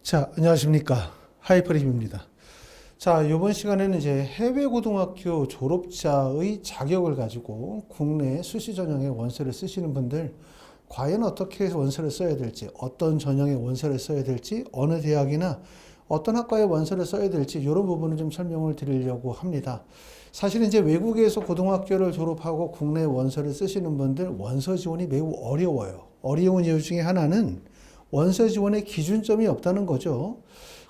자, 안녕하십니까. 하이퍼립입니다. 자, 이번 시간에는 이제 해외 고등학교 졸업자의 자격을 가지고 국내 수시 전형의 원서를 쓰시는 분들 과연 어떻게 해서 원서를 써야 될지, 어떤 전형의 원서를 써야 될지, 어느 대학이나 어떤 학과의 원서를 써야 될지 이런 부분을 좀 설명을 드리려고 합니다. 사실 이제 외국에서 고등학교를 졸업하고 국내 원서를 쓰시는 분들 원서 지원이 매우 어려워요. 어려운 이유 중에 하나는 원서 지원의 기준점이 없다는 거죠.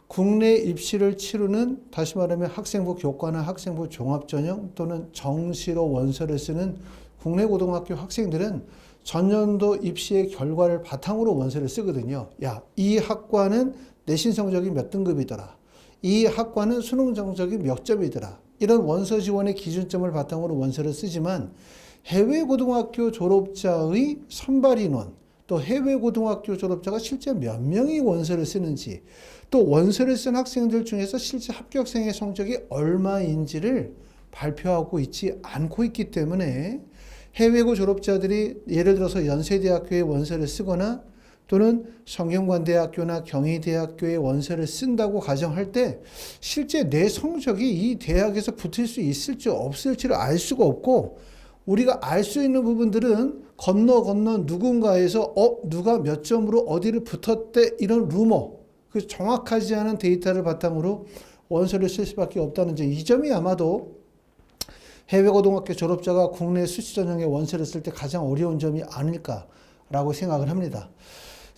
국내 입시를 치르는, 다시 말하면 학생부 교과나 학생부 종합전형 또는 정시로 원서를 쓰는 국내 고등학교 학생들은 전년도 입시의 결과를 바탕으로 원서를 쓰거든요. 야, 이 학과는 내신 성적이 몇 등급이더라. 이 학과는 수능 성적이 몇 점이더라. 이런 원서 지원의 기준점을 바탕으로 원서를 쓰지만 해외 고등학교 졸업자의 선발 인원, 또 해외 고등학교 졸업자가 실제 몇 명이 원서를 쓰는지, 또 원서를 쓴 학생들 중에서 실제 합격생의 성적이 얼마인지를 발표하고 있지 않고 있기 때문에 해외고 졸업자들이 예를 들어서 연세대학교에 원서를 쓰거나 또는 성균관대학교나 경희대학교에 원서를 쓴다고 가정할 때 실제 내 성적이 이 대학에서 붙을 수 있을지 없을지를 알 수가 없고, 우리가 알 수 있는 부분들은 건너 누군가에서 누가 몇 점으로 어디를 붙었대 이런 루머, 그 정확하지 않은 데이터를 바탕으로 원서를 쓸 수밖에 없다는 점, 이 점이 아마도 해외 고등학교 졸업자가 국내 수시 전형의 원서를 쓸 때 가장 어려운 점이 아닐까라고 생각을 합니다.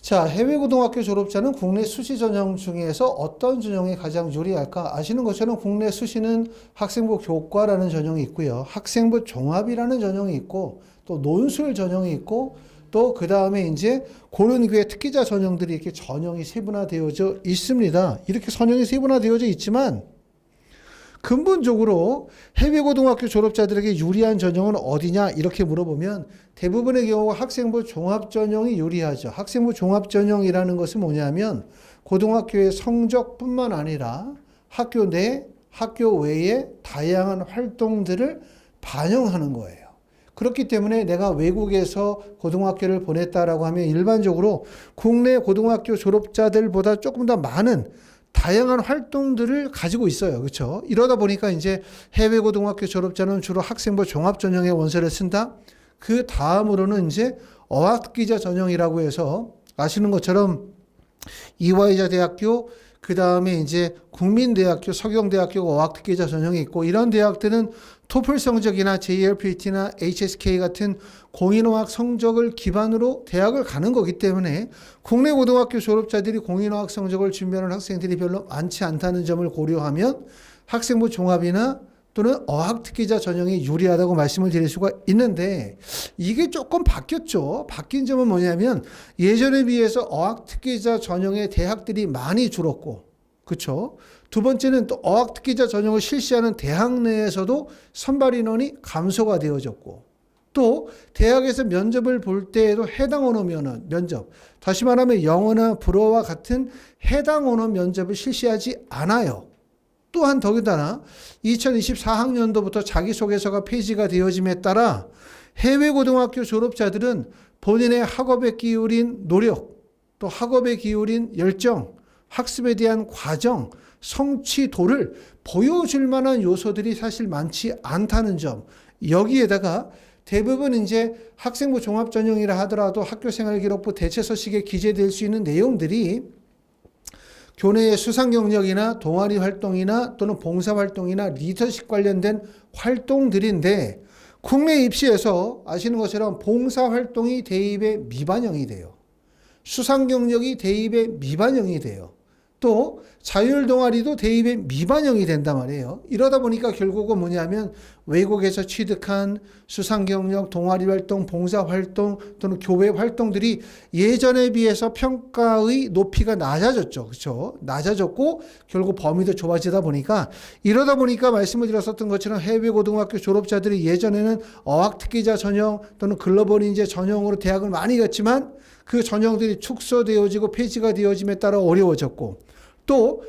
자, 해외 고등학교 졸업자는 국내 수시 전형 중에서 어떤 전형이 가장 유리할까? 아시는 것처럼 국내 수시는 학생부 교과라는 전형이 있고요. 학생부 종합이라는 전형이 있고, 또 논술 전형이 있고, 또 그 다음에 이제 고른교회 특기자 전형들이 이렇게 전형이 세분화되어져 있습니다. 이렇게 전형이 세분화되어져 있지만 근본적으로 해외 고등학교 졸업자들에게 유리한 전형은 어디냐 이렇게 물어보면 대부분의 경우 학생부 종합 전형이 유리하죠. 학생부 종합 전형이라는 것은 뭐냐면 고등학교의 성적뿐만 아니라 학교 내, 학교 외의 다양한 활동들을 반영하는 거예요. 그렇기 때문에 내가 외국에서 고등학교를 보냈다라고 하면 일반적으로 국내 고등학교 졸업자들보다 조금 더 많은 다양한 활동들을 가지고 있어요. 그렇죠? 이러다 보니까 이제 해외 고등학교 졸업자는 주로 학생부 종합 전형의 원서를 쓴다. 그 다음으로는 이제 어학기자 전형이라고 해서 아시는 것처럼 이화여자 대학교, 그 다음에 이제 국민대학교, 서경대학교 어학특기자 전형이 있고, 이런 대학들은 토플 성적이나 JLPT나 HSK 같은 공인어학 성적을 기반으로 대학을 가는 거기 때문에 국내 고등학교 졸업자들이 공인어학 성적을 준비하는 학생들이 별로 많지 않다는 점을 고려하면 학생부 종합이나 또는 어학특기자 전형이 유리하다고 말씀을 드릴 수가 있는데, 이게 조금 바뀌었죠. 바뀐 점은 뭐냐면 예전에 비해서 어학특기자 전형의 대학들이 많이 줄었고, 그렇죠? 두 번째는 또 어학특기자 전형을 실시하는 대학 내에서도 선발 인원이 감소가 되어졌고, 또 대학에서 면접을 볼 때에도 해당 언어 면접, 다시 말하면 영어나 불어와 같은 해당 언어 면접을 실시하지 않아요. 또한 더군다나 2024학년도부터 자기소개서가 폐지가 되어짐에 따라 해외 고등학교 졸업자들은 본인의 학업에 기울인 노력, 또 학업에 기울인 열정, 학습에 대한 과정, 성취도를 보여줄 만한 요소들이 사실 많지 않다는 점, 여기에다가 대부분 이제 학생부 종합전형이라 하더라도 학교생활기록부 대체서식에 기재될 수 있는 내용들이 교내의 수상 경력이나 동아리 활동이나 또는 봉사 활동이나 리더십 관련된 활동들인데, 국내 입시에서 아시는 것처럼 봉사 활동이 대입에 미반영이 돼요. 수상 경력이 대입에 미반영이 돼요. 또 자율 동아리도 대입에 미반영이 된단 말이에요. 이러다 보니까 결국은 뭐냐면 외국에서 취득한 수상 경력, 동아리 활동, 봉사 활동 또는 교회 활동들이 예전에 비해서 평가의 높이가 낮아졌죠. 그렇죠? 낮아졌고 결국 범위도 좁아지다 보니까, 이러다 보니까 말씀을 드렸었던 것처럼 해외 고등학교 졸업자들이 예전에는 어학특기자 전형 또는 글로벌 인재 전형으로 대학을 많이 갔지만 그 전형들이 축소되어지고 폐지가 되어짐에 따라 어려워졌고, 또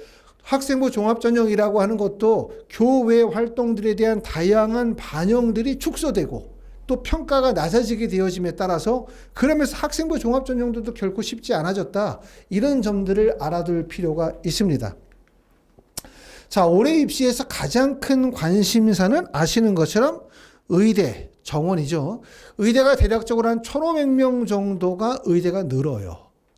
학생부 종합전형이라고 하는 것도 교외 활동들에 대한 다양한 반영들이 축소되고, 또 평가가 낮아지게 되어짐에 따라서 그러면서 학생부 종합전형도 결코 쉽지 않아졌다. 이런 점들을 알아둘 필요가 있습니다. 자, 올해 입시에서 가장 큰 관심사는 아시는 것처럼 의대, 정원이죠. 의대가 대략적으로 한 1,500명 정도가 의대가 늘어요.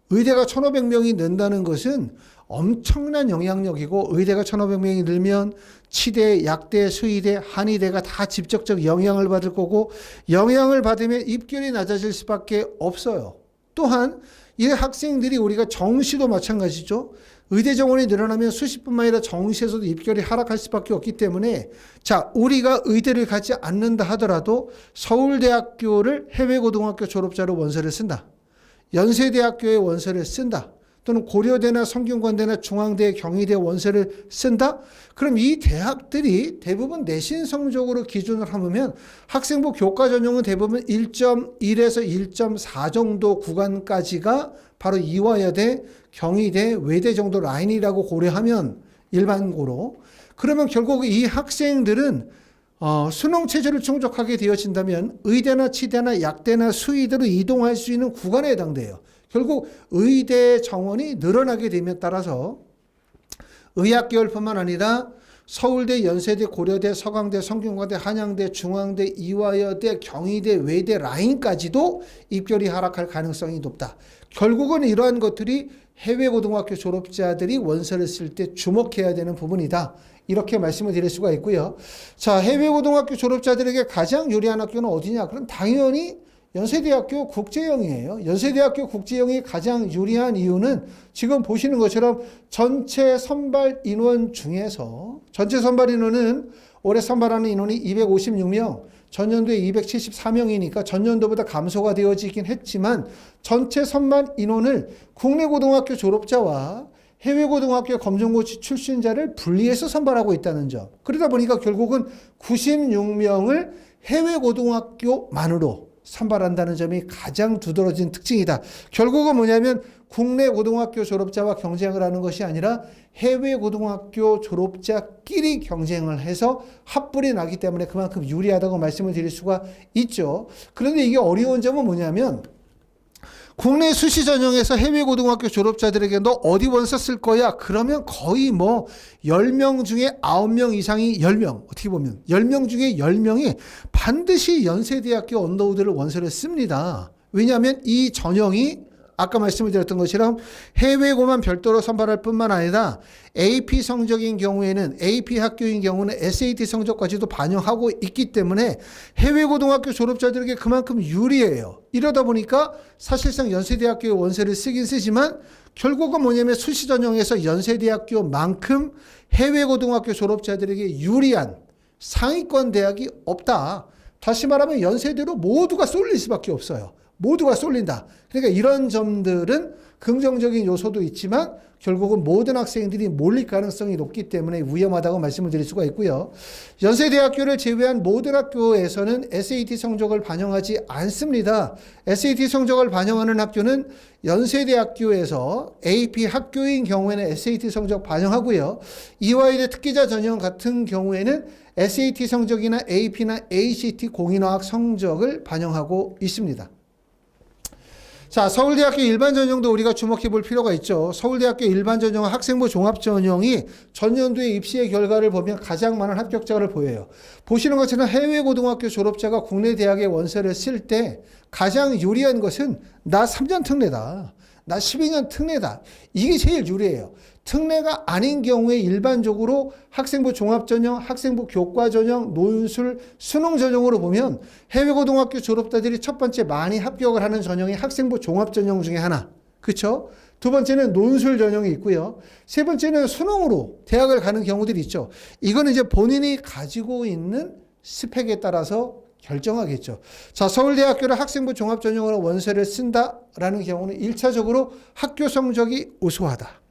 의대가 1,500명이 는다는 것은 엄청난 영향력이고, 의대가 1,500명이 늘면 치대, 약대, 수의대, 한의대가 다 직접적 영향을 받을 거고, 영향을 받으면 입결이 낮아질 수밖에 없어요. 또한 이 학생들이 우리가 정시도 마찬가지죠. 의대 정원이 늘어나면 수시뿐만 아니라 정시에서도 입결이 하락할 수밖에 없기 때문에, 자, 우리가 의대를 가지 않는다 하더라도 서울대학교를 해외고등학교 졸업자로 원서를 쓴다. 연세대학교에 원서를 쓴다. 또는 고려대나 성균관대나 중앙대, 경희대 원서를 쓴다? 그럼 이 대학들이 대부분 내신 성적으로 기준을 하면 학생부 교과 전형은 대부분 1.1에서 1.4 정도 구간까지가 바로 이화여대, 경희대, 외대 정도 라인이라고 고려하면 일반고로, 그러면 결국 이 학생들은 수능 체제를 충족하게 되어진다면 의대나 치대나 약대나 수의대로 이동할 수 있는 구간에 해당돼요. 결국 의대 정원이 늘어나게 됨에 따라서 의학계열뿐만 아니라 서울대, 연세대, 고려대, 서강대, 성균관대, 한양대, 중앙대, 이화여대, 경희대, 외대 라인까지도 입결이 하락할 가능성이 높다. 결국은 이러한 것들이 해외고등학교 졸업자들이 원서를 쓸 때 주목해야 되는 부분이다. 이렇게 말씀을 드릴 수가 있고요. 자, 해외고등학교 졸업자들에게 가장 유리한 학교는 어디냐? 그럼 당연히 연세대학교 국제형이에요. 연세대학교 국제형이 가장 유리한 이유는 지금 보시는 것처럼 전체 선발 인원 중에서, 전체 선발 인원은 올해 선발하는 인원이 256명, 전년도에 274명이니까 전년도보다 감소가 되어지긴 했지만 전체 선발 인원을 국내 고등학교 졸업자와 해외고등학교 검정고시 출신자를 분리해서 선발하고 있다는 점. 그러다 보니까 결국은 96명을 해외고등학교만으로 선발한다는 점이 가장 두드러진 특징이다. 결국은 뭐냐면 국내 고등학교 졸업자와 경쟁을 하는 것이 아니라 해외 고등학교 졸업자끼리 경쟁을 해서 합불이 나기 때문에 그만큼 유리하다고 말씀을 드릴 수가 있죠. 그런데 이게 어려운 점은 뭐냐면 국내 수시 전형에서 해외 고등학교 졸업자들에게 너 어디 원서 쓸 거야? 그러면 거의 10명 중에 9명 이상이 10명, 어떻게 보면 10명 중에 10명이 반드시 연세대학교 언더우드를 원서를 씁니다. 왜냐하면 이 전형이 아까 말씀을 드렸던 것처럼 해외고만 별도로 선발할 뿐만 아니라 AP 성적인 경우에는, AP 학교인 경우는 SAT 성적까지도 반영하고 있기 때문에 해외고등학교 졸업자들에게 그만큼 유리해요. 이러다 보니까 사실상 연세대학교에 원서를 쓰긴 쓰지만 결국은 뭐냐면 수시 전형에서 연세대학교만큼 해외고등학교 졸업자들에게 유리한 상위권 대학이 없다. 다시 말하면 연세대로 모두가 쏠릴 수밖에 없어요. 모두가 쏠린다. 그러니까 이런 점들은 긍정적인 요소도 있지만 결국은 모든 학생들이 몰릴 가능성이 높기 때문에 위험하다고 말씀을 드릴 수가 있고요. 연세대학교를 제외한 모든 학교에서는 SAT 성적을 반영하지 않습니다. SAT 성적을 반영하는 학교는 연세대학교에서 AP 학교인 경우에는 SAT 성적 반영하고요. 이화여대 특기자 전형 같은 경우에는 SAT 성적이나 AP나 ACT 공인화학 성적을 반영하고 있습니다. 자, 서울대학교 일반전형도 우리가 주목해 볼 필요가 있죠. 서울대학교 일반전형 학생부 종합전형이 전년도의 입시의 결과를 보면 가장 많은 합격자를 보여요. 보시는 것처럼 해외고등학교 졸업자가 국내 대학에 원서를 쓸 때 가장 유리한 것은 나 3년 특례다. 나 12년 특례다. 이게 제일 유리해요. 특례가 아닌 경우에 일반적으로 학생부 종합전형, 학생부 교과전형, 논술, 수능전형으로 보면 해외고등학교 졸업자들이 첫 번째 많이 합격을 하는 전형이 학생부 종합전형 중에 하나. 그렇죠? 두 번째는 논술 전형이 있고요. 세 번째는 수능으로 대학을 가는 경우들이 있죠. 이거는 이제 본인이 가지고 있는 스펙에 따라서 결정하겠죠. 자, 서울대학교를 학생부 종합전형으로 원서를 쓴다라는 경우는 1차적으로 학교 성적이 우수하다.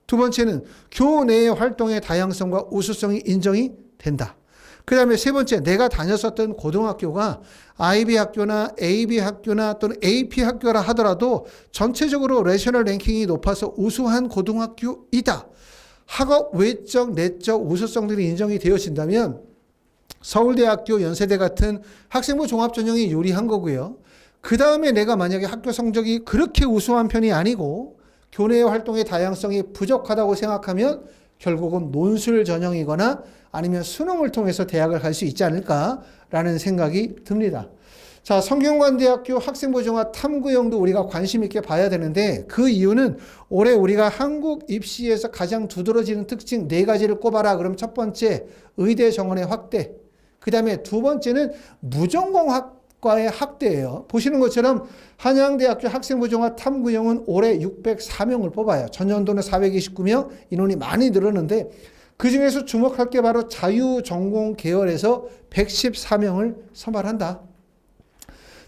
두 번째는 교내의 활동의 다양성과 우수성이 인정이 된다. 그 다음에 세 번째, 내가 다녔었던 고등학교가 IB 학교나 AB 학교나 또는 AP 학교라 하더라도 전체적으로 내셔널 랭킹이 높아서 우수한 고등학교이다. 학업 외적, 내적 우수성들이 인정이 되어진다면 서울대학교, 연세대 같은 학생부 종합전형이 유리한 거고요. 그 다음에 내가 만약에 학교 성적이 그렇게 우수한 편이 아니고 교내 활동의 다양성이 부족하다고 생각하면 결국은 논술 전형이거나 아니면 수능을 통해서 대학을 갈 수 있지 않을까라는 생각이 듭니다. 자, 성균관대학교 학생부 종합 탐구형도 우리가 관심 있게 봐야 되는데 그 이유는 올해 우리가 한국 입시에서 가장 두드러지는 특징 4가지를 꼽아라. 그럼 첫 번째 의대 정원의 확대, 그 다음에 두 번째는 무전공학과의 확대예요. 보시는 것처럼 한양대학교 학생부 종합 탐구형은 올해 604명을 뽑아요. 전년도는 429명, 인원이 많이 늘었는데 그 중에서 주목할 게 바로 자유전공 계열에서 114명을 선발한다.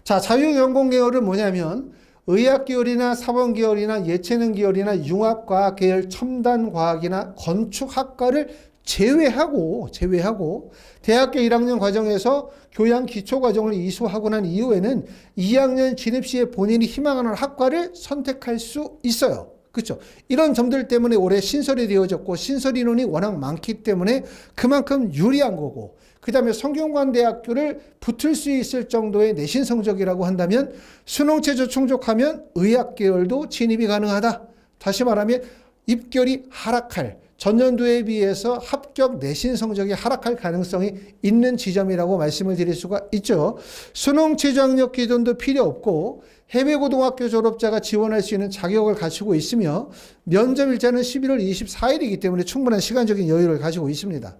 자, 자유전공 계열은 뭐냐면 의학 계열이나 사원 계열이나 예체능 계열이나 융합과학 계열, 첨단과학이나 건축학과를 제외하고 대학교 1학년 과정에서 교양 기초과정을 이수하고 난 이후에는 2학년 진입 시에 본인이 희망하는 학과를 선택할 수 있어요. 그렇죠? 이런 점들 때문에 올해 신설이 되어졌고 신설 인원이 워낙 많기 때문에 그만큼 유리한 거고, 그 다음에 성균관대학교를 붙을 수 있을 정도의 내신 성적이라고 한다면 수능 최저 충족하면 의학 계열도 진입이 가능하다. 다시 말하면 입결이 하락할, 전년도에 비해서 합격 내신 성적이 하락할 가능성이 있는 지점이라고 말씀을 드릴 수가 있죠. 수능 최저 학력 기준도 필요 없고 해외 고등학교 졸업자가 지원할 수 있는 자격을 갖추고 있으며 면접 일자는 11월 24일이기 때문에 충분한 시간적인 여유를 가지고 있습니다.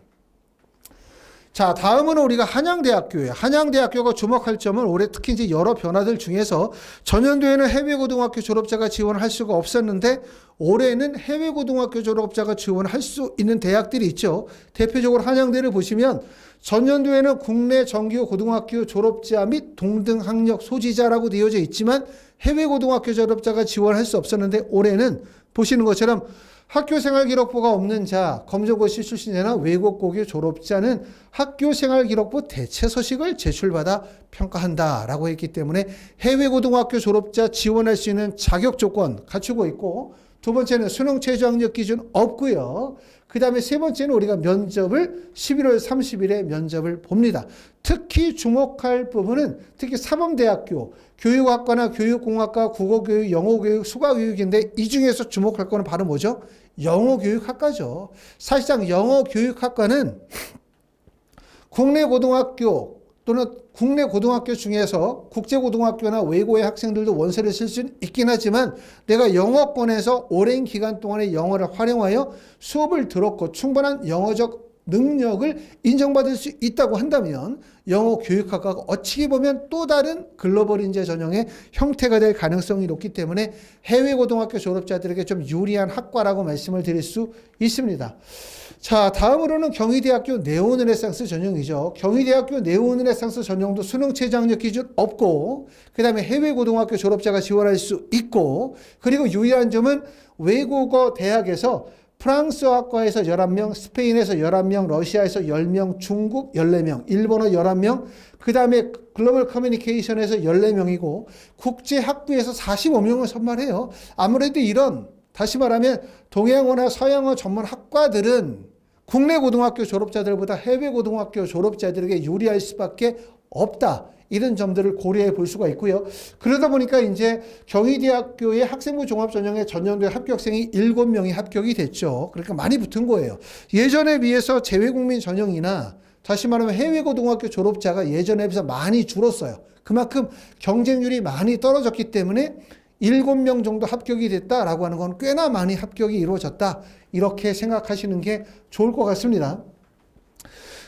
자, 다음은 우리가 한양대학교예요. 한양대학교가 주목할 점은 올해 특히 이제 여러 변화들 중에서 전년도에는 해외고등학교 졸업자가 지원할 수가 없었는데 올해는 해외고등학교 졸업자가 지원할 수 있는 대학들이 있죠. 대표적으로 한양대를 보시면 전년도에는 국내 정규 고등학교 졸업자 및 동등 학력 소지자라고 되어져 있지만 해외고등학교 졸업자가 지원할 수 없었는데 올해는 보시는 것처럼 학교생활기록부가 없는 자, 검정고시 출신자나 외국고교 졸업자는 학교생활기록부 대체서식을 제출받아 평가한다라고 했기 때문에 해외고등학교 졸업자 지원할 수 있는 자격 조건 갖추고 있고, 두 번째는 수능 최저 학력 기준 없고요. 그 다음에 세 번째는 우리가 면접을 11월 30일에 면접을 봅니다. 특히 주목할 부분은 특히 사범대학교, 교육학과나 교육공학과, 국어교육, 영어교육, 수가교육인데 이 중에서 주목할 거는 바로 뭐죠? 영어교육학과죠. 사실상 영어교육학과는 국내 고등학교 또는 국내 고등학교 중에서 국제고등학교나 외고의 학생들도 원서를 쓸 수는 있긴 하지만 내가 영어권에서 오랜 기간 동안의 영어를 활용하여 수업을 들었고 충분한 영어적 능력을 인정받을 수 있다고 한다면 영어 교육학과가 어찌 보면 또 다른 글로벌 인재 전형의 형태가 될 가능성이 높기 때문에 해외 고등학교 졸업자들에게 좀 유리한 학과라고 말씀을 드릴 수 있습니다. 자, 다음으로는 경희대학교 네오르네상스 전형이죠. 경희대학교 네오르네상스 전형도 수능 최저 학력 기준 없고 그 다음에 해외 고등학교 졸업자가 지원할 수 있고, 그리고 유의한 점은 외국어 대학에서 프랑스어학과에서 11명, 스페인에서 11명, 러시아에서 10명, 중국 14명, 일본어 11명, 그 다음에 글로벌 커뮤니케이션에서 14명이고 국제학부에서 45명을 선발해요. 아무래도 이런, 다시 말하면 동양어나 서양어 전문 학과들은 국내 고등학교 졸업자들보다 해외 고등학교 졸업자들에게 유리할 수밖에 없다. 이런 점들을 고려해 볼 수가 있고요. 그러다 보니까 이제 경희대학교의 학생부 종합전형의 전년도에 합격생이 7명이 합격이 됐죠. 그러니까 많이 붙은 거예요. 예전에 비해서 재외국민 전형이나 다시 말하면 해외 고등학교 졸업자가 예전에 비해서 많이 줄었어요. 그만큼 경쟁률이 많이 떨어졌기 때문에 7명 정도 합격이 됐다라고 하는 건 꽤나 많이 합격이 이루어졌다. 이렇게 생각하시는 게 좋을 것 같습니다.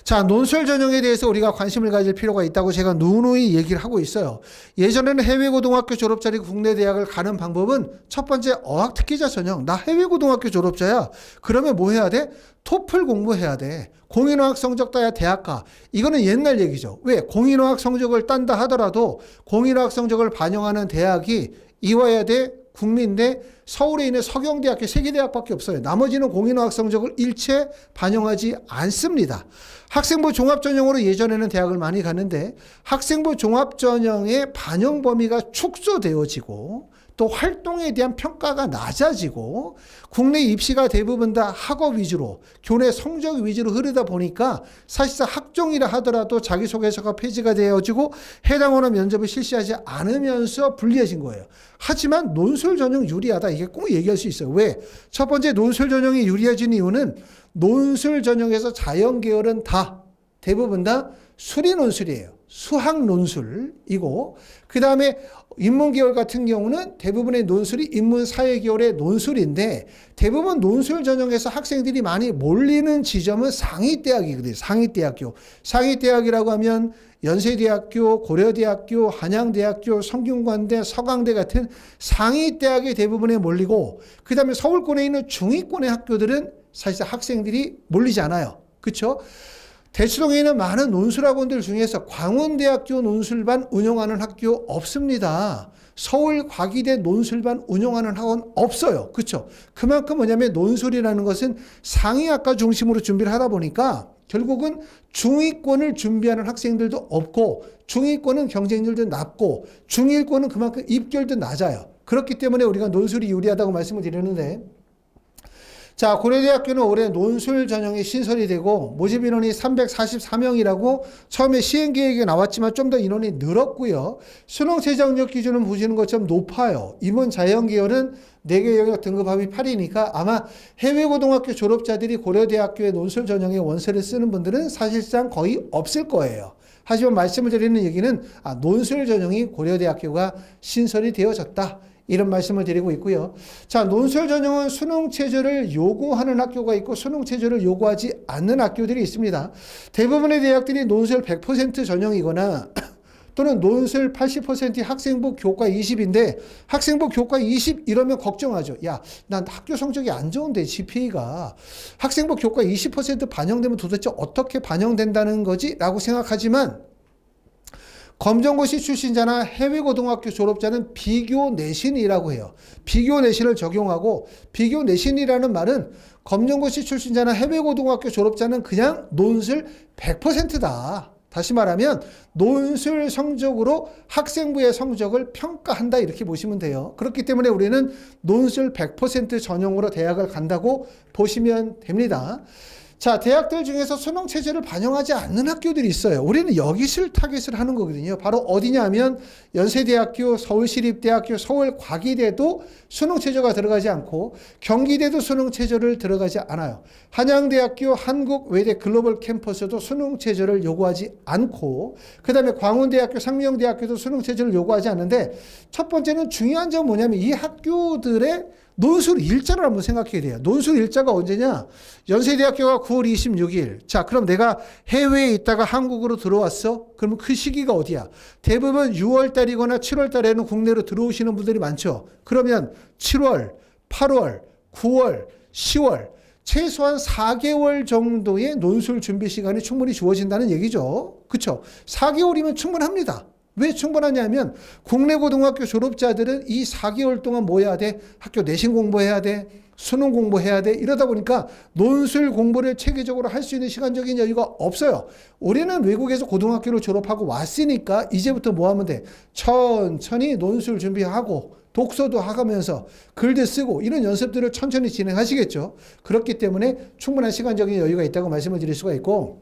자, 논술 전형에 대해서 우리가 관심을 가질 필요가 있다고 제가 누누이 얘기를 하고 있어요. 예전에는 해외 고등학교 졸업자들이 국내 대학을 가는 방법은 첫 번째 어학 특기자 전형. 나 해외 고등학교 졸업자야. 그러면 뭐 해야 돼? 토플 공부해야 돼. 공인어학 성적 따야 대학 가. 이거는 옛날 얘기죠. 왜? 공인어학 성적을 딴다 하더라도 공인어학 성적을 반영하는 대학이 이화여대, 국민대, 서울에 있는 서경대학교 3개 대학밖에 없어요. 나머지는 공인어학 성적을 일체 반영하지 않습니다. 학생부 종합전형으로 예전에는 대학을 많이 갔는데 학생부 종합전형의 반영 범위가 축소되어지고 또 활동에 대한 평가가 낮아지고 국내 입시가 대부분 다 학업 위주로 교내 성적 위주로 흐르다 보니까 사실상 학종이라 하더라도 자기소개서가 폐지가 되어지고 해당 원어 면접을 실시하지 않으면서 불리해진 거예요. 하지만 논술 전형 유리하다 이게 꼭 얘기할 수 있어요. 왜? 첫 번째 논술 전형이 유리해진 이유는 논술 전형에서 자연 계열은 대부분 다 수리 논술이에요. 수학 논술이고 그 다음에 인문계열 같은 경우는 대부분의 논술이 인문사회계열의 논술인데 대부분 논술 전형에서 학생들이 많이 몰리는 지점은 상위대학이거든요. 상위대학교. 상위대학이라고 하면 연세대학교, 고려대학교, 한양대학교, 성균관대, 서강대 같은 상위대학에 대부분에 몰리고 그 다음에 서울권에 있는 중위권의 학교들은 사실상 학생들이 몰리지 않아요. 그렇죠? 대치동에 있는 많은 논술학원들 중에서 광운대학교 논술반 운영하는 학교 없습니다. 서울 과기대 논술반 운영하는 학원 없어요. 그렇죠? 그만큼 뭐냐면 논술이라는 것은 상위학과 중심으로 준비를 하다 보니까 결국은 중위권을 준비하는 학생들도 없고 중위권은 경쟁률도 낮고 중위권은 그만큼 입결도 낮아요. 그렇기 때문에 우리가 논술이 유리하다고 말씀을 드리는데 자, 고려대학교는 올해 논술 전형이 신설이 되고 모집 인원이 344명이라고 처음에 시행계획에 나왔지만 좀 더 인원이 늘었고요. 수능 최저 학력 기준은 보시는 것처럼 높아요. 이번 자연계열은 4개 영역 등급 합이 8이니까 아마 해외고등학교 졸업자들이 고려대학교의 논술 전형에 원서를 쓰는 분들은 사실상 거의 없을 거예요. 하지만 말씀을 드리는 얘기는 논술 전형이 고려대학교가 신설이 되어졌다. 이런 말씀을 드리고 있고요. 자, 논술 전형은 수능 최저를 요구하는 학교가 있고 수능 최저를 요구하지 않는 학교들이 있습니다. 대부분의 대학들이 논술 100% 전형이거나 또는 논술 80% 학생부 교과 20인데 학생부 교과 20 이러면 걱정하죠. 야, 난 학교 성적이 안 좋은데 GPA가 학생부 교과 20% 반영되면 도대체 어떻게 반영된다는 거지? 라고 생각하지만 검정고시 출신자나 해외고등학교 졸업자는 비교 내신이라고 해요. 비교 내신을 적용하고 비교 내신이라는 말은 검정고시 출신자나 해외고등학교 졸업자는 그냥 논술 100%다. 다시 말하면 논술 성적으로 학생부의 성적을 평가한다 이렇게 보시면 돼요. 그렇기 때문에 우리는 논술 100% 전형으로 대학을 간다고 보시면 됩니다. 자, 대학들 중에서 수능 체제를 반영하지 않는 학교들이 있어요. 우리는 여기를 타겟을 하는 거거든요. 바로 어디냐 하면 연세대학교, 서울시립대학교, 서울과기대도 수능 체제가 들어가지 않고 경기대도 수능 체제를 들어가지 않아요. 한양대학교, 한국외대 글로벌 캠퍼스도 수능 체제를 요구하지 않고 그 다음에 광운대학교, 상명대학교도 수능 체제를 요구하지 않는데 첫 번째는 중요한 점은 뭐냐면 이 학교들의 논술 일자를 한번 생각해야 돼요. 논술 일자가 언제냐? 연세대학교가 9월 26일. 자, 그럼 내가 해외에 있다가 한국으로 들어왔어? 그러면 그 시기가 어디야? 대부분 6월 달이거나 7월 달에는 국내로 들어오시는 분들이 많죠. 그러면 7월, 8월, 9월, 10월 최소한 4개월 정도의 논술 준비 시간이 충분히 주어진다는 얘기죠. 그렇죠? 4개월이면 충분합니다. 왜 충분하냐면 국내 고등학교 졸업자들은 이 4개월 동안 뭐 해야 돼? 학교 내신 공부해야 돼. 수능 공부해야 돼. 이러다 보니까 논술 공부를 체계적으로 할 수 있는 시간적인 여유가 없어요. 우리는 외국에서 고등학교를 졸업하고 왔으니까 이제부터 뭐 하면 돼? 천천히 논술 준비하고 독서도 하면서 글도 쓰고 이런 연습들을 천천히 진행하시겠죠. 그렇기 때문에 충분한 시간적인 여유가 있다고 말씀을 드릴 수가 있고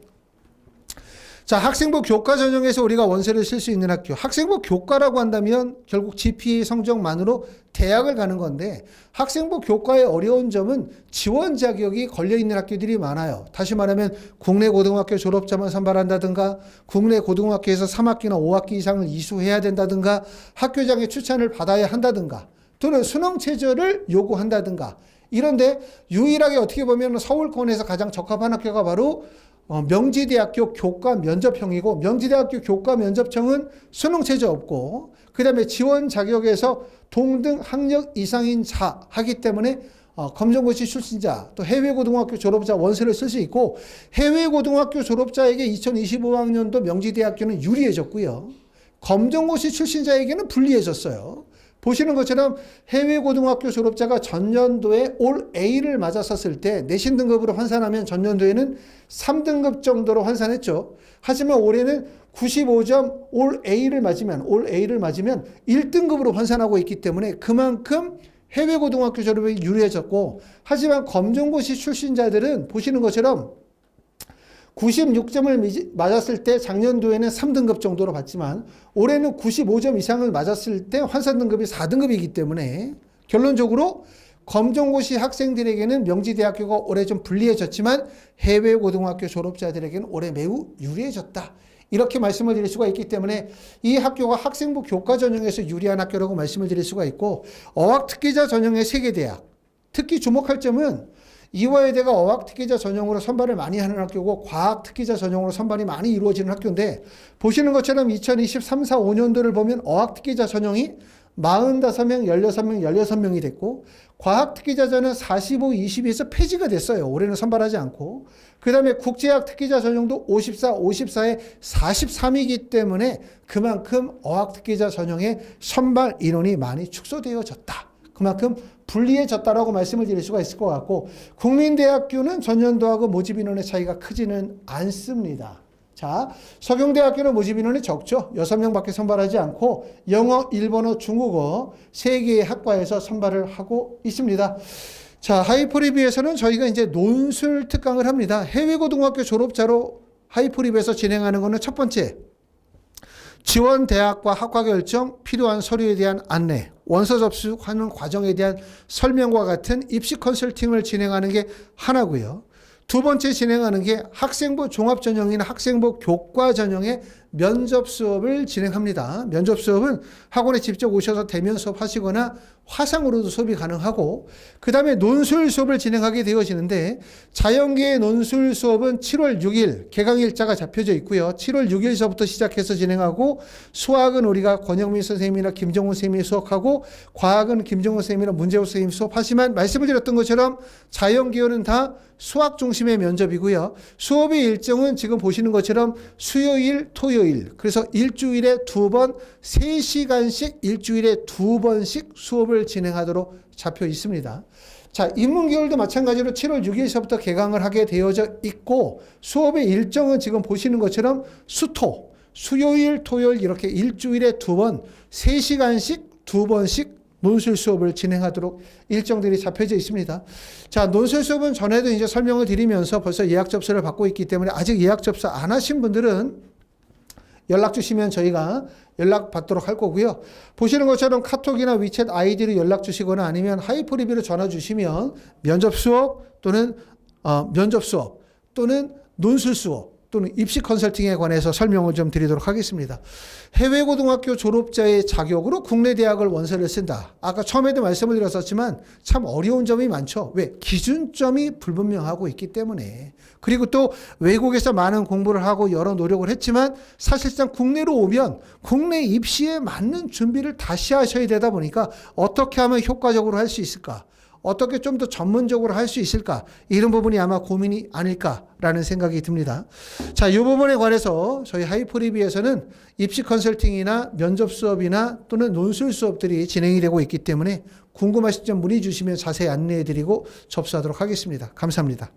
자, 학생부 교과 전형에서 우리가 원서를 쓸 수 있는 학교. 학생부 교과라고 한다면 결국 GPA 성적만으로 대학을 가는 건데 학생부 교과의 어려운 점은 지원 자격이 걸려있는 학교들이 많아요. 다시 말하면 국내 고등학교 졸업자만 선발한다든가 국내 고등학교에서 3학기나 5학기 이상을 이수해야 된다든가 학교장의 추천을 받아야 한다든가 또는 수능 최저를 요구한다든가 이런데 유일하게 어떻게 보면 서울권에서 가장 적합한 학교가 바로 명지대학교 교과 면접형이고 명지대학교 교과 면접형은 수능 체제 없고 그 다음에 지원 자격에서 동등 학력 이상인 자 하기 때문에 검정고시 출신자 또 해외고등학교 졸업자 원서를 쓸 수 있고 해외고등학교 졸업자에게 2025학년도 명지대학교는 유리해졌고요. 검정고시 출신자에게는 불리해졌어요. 보시는 것처럼 해외고등학교 졸업자가 전년도에 올 A를 맞았었을 때 내신 등급으로 환산하면 전년도에는 3등급 정도로 환산했죠. 하지만 올해는 95점 올 A를 맞으면 1등급으로 환산하고 있기 때문에 그만큼 해외 고등학교 졸업이 유리해졌고, 하지만 검정고시 출신자들은 보시는 것처럼 96점을 맞았을 때 작년도에는 3등급 정도로 받지만 올해는 95점 이상을 맞았을 때 환산 등급이 4등급이기 때문에 결론적으로 검정고시 학생들에게는 명지대학교가 올해 좀 불리해졌지만 해외 고등학교 졸업자들에게는 올해 매우 유리해졌다. 이렇게 말씀을 드릴 수가 있기 때문에 이 학교가 학생부 교과 전형에서 유리한 학교라고 말씀을 드릴 수가 있고, 어학특기자 전형의 세계대학, 특히 주목할 점은 이화여대가 어학특기자 전형으로 선발을 많이 하는 학교고 과학특기자 전형으로 선발이 많이 이루어지는 학교인데, 보시는 것처럼 2023, 4, 5년도를 보면 어학특기자 전형이 45명, 16명, 16명이 됐고, 과학특기자전은 45, 22에서 폐지가 됐어요. 올해는 선발하지 않고. 그 다음에 국제학 특기자 전형도 54, 54에 43이기 때문에 그만큼 어학특기자 전형의 선발 인원이 많이 축소되어졌다. 그만큼 불리해졌다라고 말씀을 드릴 수가 있을 것 같고, 국민대학교는 전년도하고 모집 인원의 차이가 크지는 않습니다. 자, 서경대학교는 모집 인원이 적죠. 6명밖에 선발하지 않고 영어, 일본어, 중국어 3개의 학과에서 선발을 하고 있습니다. 자, 하이프리뷰에서는 저희가 이제 논술 특강을 합니다. 해외 고등학교 졸업자로 하이프리뷰에서 진행하는 것은 첫 번째, 지원 대학과 학과 결정, 필요한 서류에 대한 안내, 원서 접수하는 과정에 대한 설명과 같은 입시 컨설팅을 진행하는 게 하나고요. 두 번째 진행하는 게 학생부 종합전형이나 학생부 교과 전형의 면접 수업을 진행합니다. 면접 수업은 학원에 직접 오셔서 대면 수업 하시거나 화상으로도 수업이 가능하고, 그 다음에 논술 수업을 진행하게 되어지는데, 자연계의 논술 수업은 7월 6일 개강일자가 잡혀져 있고요. 7월 6일서부터 시작해서 진행하고, 수학은 우리가 권영민 선생님이나 김정훈 선생님이 수업하고, 과학은 김정훈 선생님이나 문재호 선생님이 수업하지만 말씀을 드렸던 것처럼 자연계열은 다 수학 중심의 면접이고요. 수업의 일정은 지금 보시는 것처럼 수요일, 토요일, 그래서 일주일에 2번 3시간씩 일주일에 2번씩 수업을 진행하도록 잡혀 있습니다. 자, 인문계열도 마찬가지로 7월 6일서부터 개강을 하게 되어져 있고, 수업의 일정은 지금 보시는 것처럼 수요일, 토요일 이렇게 일주일에 2번 3시간씩 2번씩 논술 수업을 진행하도록 일정들이 잡혀져 있습니다. 자, 논술 수업은 전에도 이제 설명을 드리면서 벌써 예약 접수를 받고 있기 때문에 아직 예약 접수 안 하신 분들은 연락 주시면 저희가 연락 받도록 할 거고요. 보시는 것처럼 카톡이나 위챗 아이디로 연락 주시거나 아니면 하이프리뷰로 전화 주시면 면접 수업 또는 논술 수업 또는 입시 컨설팅에 관해서 설명을 좀 드리도록 하겠습니다. 해외 고등학교 졸업자의 자격으로 국내 대학을 원서를 쓴다. 아까 처음에도 말씀을 드렸었지만 참 어려운 점이 많죠. 왜? 기준점이 불분명하고 있기 때문에. 그리고 또 외국에서 많은 공부를 하고 여러 노력을 했지만 사실상 국내로 오면 국내 입시에 맞는 준비를 다시 하셔야 되다 보니까 어떻게 하면 효과적으로 할 수 있을까? 어떻게 좀 더 전문적으로 할 수 있을까? 이런 부분이 아마 고민이 아닐까라는 생각이 듭니다. 자, 이 부분에 관해서 저희 하이프리뷰에서는 입시 컨설팅이나 면접 수업이나 또는 논술 수업들이 진행이 되고 있기 때문에 궁금하신 점 문의 주시면 자세히 안내해 드리고 접수하도록 하겠습니다. 감사합니다.